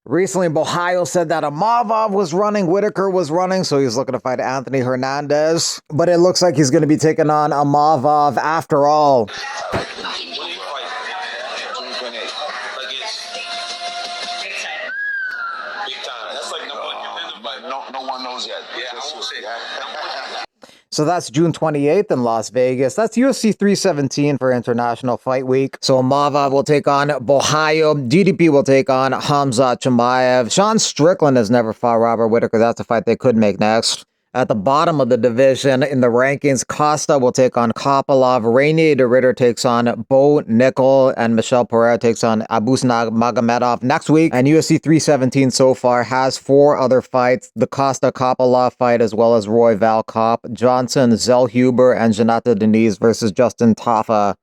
Recently, Bohio said that Amavov was running, Whitaker was running, so he's looking to fight Anthony Hernandez. But it looks like he's going to be taking on Amavov after all. So that's June 28th in Las Vegas. That's UFC 317 for International Fight Week. So Amavov will take on Bohio. DDP will take on Hamza Chimaev. Sean Strickland has never fought Robert Whitaker. That's a fight they could make next. At the bottom of the division in the rankings, Costa will take on Kopolov. Rainier de Ritter takes on Bo Nickel. And Michelle Pereira takes on Abus Magomedov next week. And UFC 317 so far has 4 other fights. The Costa-Kopolov fight, as well as Roy Valcop, Johnson, Zellhuber, and Janata Denise versus Justin Tafa.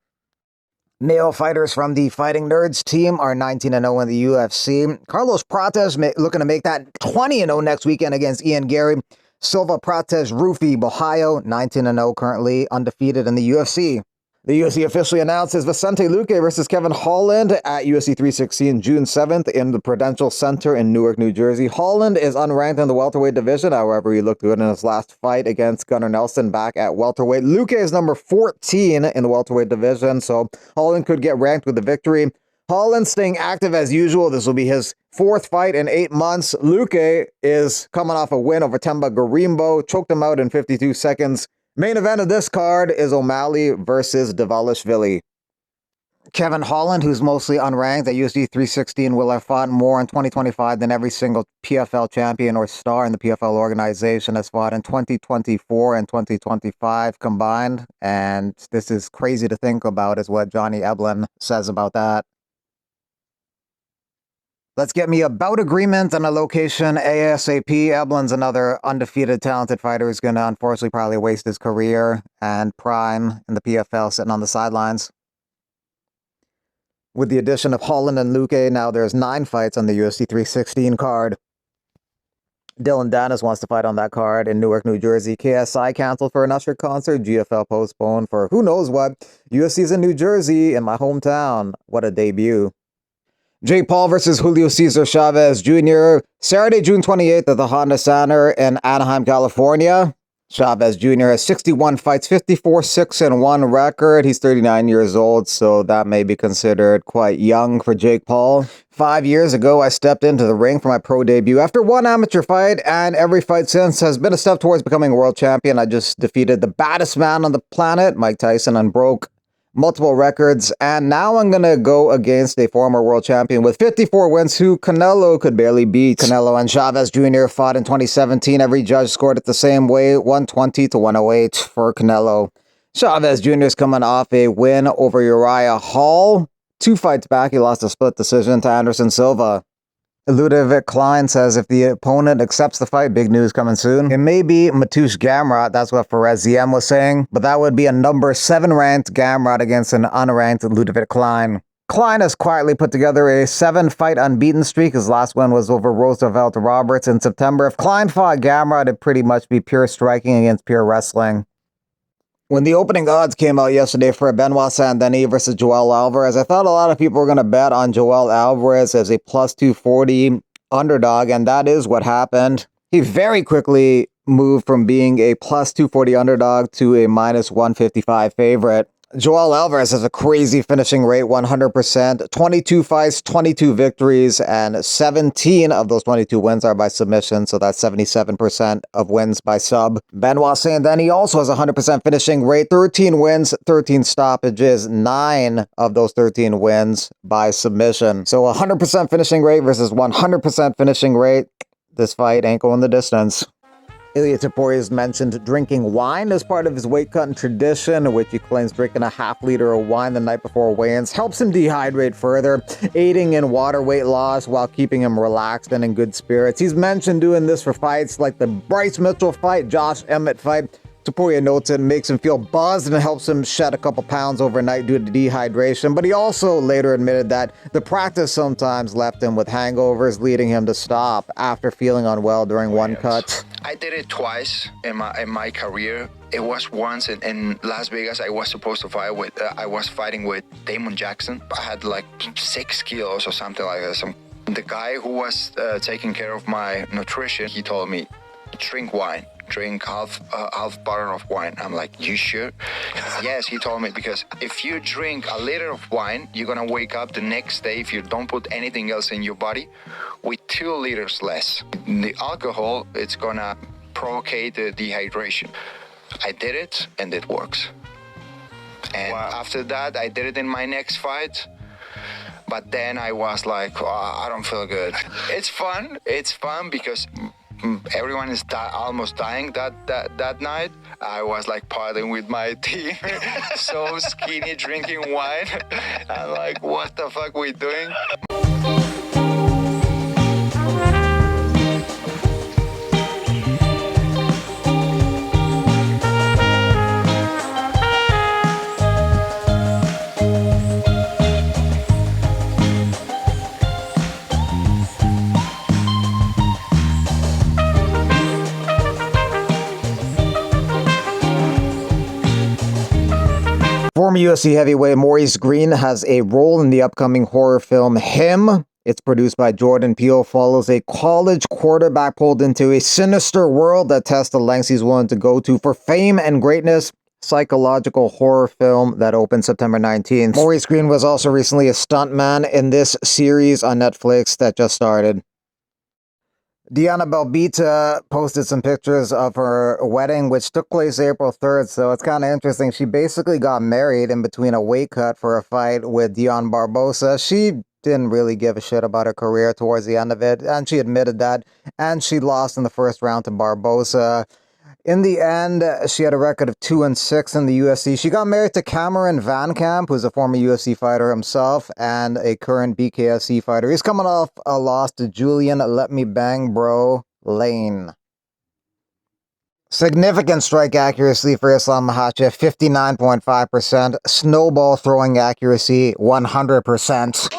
Male fighters from the Fighting Nerds team are 19-0 in the UFC. Carlos Prates looking to make that 20-0 next weekend against Ian Gary. Silva, Prates, Rufi, Bohio, 19-0 currently undefeated in the UFC. The UFC officially announces Vicente Luque versus Kevin Holland at UFC 316 June 7th in the Prudential Center in Newark, New Jersey. Holland is unranked in the welterweight division. However, he looked good in his last fight against Gunnar Nelson back at welterweight. Luque is number 14 in the welterweight division, so Holland could get ranked with the victory. Holland staying active as usual. This will be his 4th fight in 8 months. Luque is coming off a win over Temba Garimbo, choked him out in 52 seconds. Main event of this card is O'Malley versus Dvalishvili. Kevin Holland, who's mostly unranked at UFC 316, will have fought more in 2025 than every single PFL champion or star in the PFL organization has fought in 2024 and 2025 combined. And this is crazy to think about, is what Johnny Eblin says about that. Let's get me a bout agreement and a location ASAP. Eblin's another undefeated, talented fighter who's going to unfortunately probably waste his career and prime in the PFL sitting on the sidelines. With the addition of Holland and Luque, now there's 9 fights on the UFC 316 card. Dylan Dennis wants to fight on that card in Newark, New Jersey. KSI canceled for an Usher concert. GFL postponed for who knows what. UFC's in New Jersey, in my hometown. What a debut. Jake Paul versus Julio Cesar Chavez Jr. Saturday, June 28th at the Honda Center in Anaheim, California. Chavez Jr. has 61 fights, 54-6-1 record. He's 39 years old, so that may be considered quite young for Jake Paul. 5 years ago, I stepped into the ring for my pro debut after one amateur fight, and every fight since has been a step towards becoming a world champion. I just defeated the baddest man on the planet, Mike Tyson, and broke multiple records, and now I'm going to go against a former world champion with 54 wins who Canelo could barely beat. Canelo and Chavez Jr. fought in 2017. Every judge scored it the same way, 120-108 for Canelo. Chavez Jr. is coming off a win over Uriah Hall. 2 fights back, he lost a split decision to Anderson Silva. Ludovic Klein says if the opponent accepts the fight, big news coming soon. It may be Mateusz Gamrot, that's what Perez Ziem was saying, but that would be a number 7 ranked Gamrot against an unranked Ludovic Klein. Klein has quietly put together a 7-fight unbeaten streak. His last one was over Roosevelt Roberts in September. If Klein fought Gamrot, it'd pretty much be pure striking against pure wrestling. When the opening odds came out yesterday for Benoit Saint-Denis versus Joel Alvarez, I thought a lot of people were going to bet on Joel Alvarez as a plus 240 underdog, and that is what happened. He very quickly moved from being a plus 240 underdog to a minus 155 favorite. Joel Alvarez has a crazy finishing rate, 100%, 22 fights, 22 victories, and 17 of those 22 wins are by submission, so that's 77% of wins by sub. Benoit Saint-Denis also has a 100% finishing rate, 13 wins, 13 stoppages, 9 of those 13 wins by submission. So 100% finishing rate versus 100% finishing rate. This fight ain't going the distance. Ilia Topuria has mentioned drinking wine as part of his weight cutting tradition, which he claims drinking a half-liter of wine the night before weigh-ins helps him dehydrate further, aiding in water weight loss while keeping him relaxed and in good spirits. He's mentioned doing this for fights like the Bryce Mitchell fight, Josh Emmett fight. Topuria notes it makes him feel buzzed and helps him shed a couple pounds overnight due to dehydration, but he also later admitted that the practice sometimes left him with hangovers, leading him to stop after feeling unwell during one cut. I did it twice in my career. It was once in Las Vegas. I was supposed to fight with, I was fighting with Damon Jackson. I had like 6 kilos or something like that, some The guy who was taking care of my nutrition, he told me, drink wine. Drink half bottle of wine. I'm like, you sure? Yes, he told me, because if you drink a liter of wine, you're gonna wake up the next day, if you don't put anything else in your body, with 2 liters less. The alcohol, it's gonna provocate the dehydration. I did it, and it works. And after that, I did it in my next fight. But then I was like, oh, I don't feel good. It's fun because everyone is almost dying that night. I was like partying with my team, so skinny, drinking wine. I'm like, what the fuck we doing? Former UFC heavyweight Maurice Green has a role in the upcoming horror film Him. It's produced by Jordan Peele, follows a college quarterback pulled into a sinister world that tests the lengths he's willing to go to for fame and greatness. Psychological horror film that opens September 19th. Maurice Green was also recently a stuntman in this series on Netflix that just started. Diana Belbita posted some pictures of her wedding, which took place April 3rd, so it's kind of interesting. She basically got married in between a weight cut for a fight with Dion Barbosa. She didn't really give a shit about her career towards the end of it, and she admitted that, and she lost in the first round to Barbosa. In the end, she had a record of 2-6 in the UFC. She got married to Cameron Van Camp, who's a former UFC fighter himself and a current BKFC fighter. He's coming off a loss to Julian Let Me Bang Bro Lane. Significant strike accuracy for Islam Makhachev, 59.5%. Snowball throwing accuracy, 100%.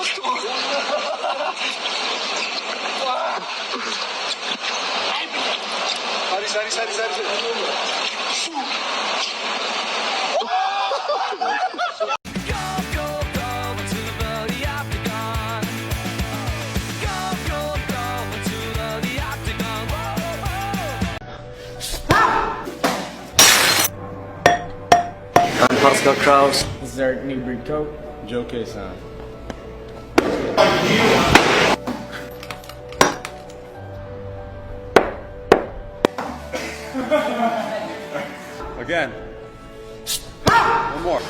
I'm Pascal Kraus. This is Eric Negrito. Joe K-san. Again. One more.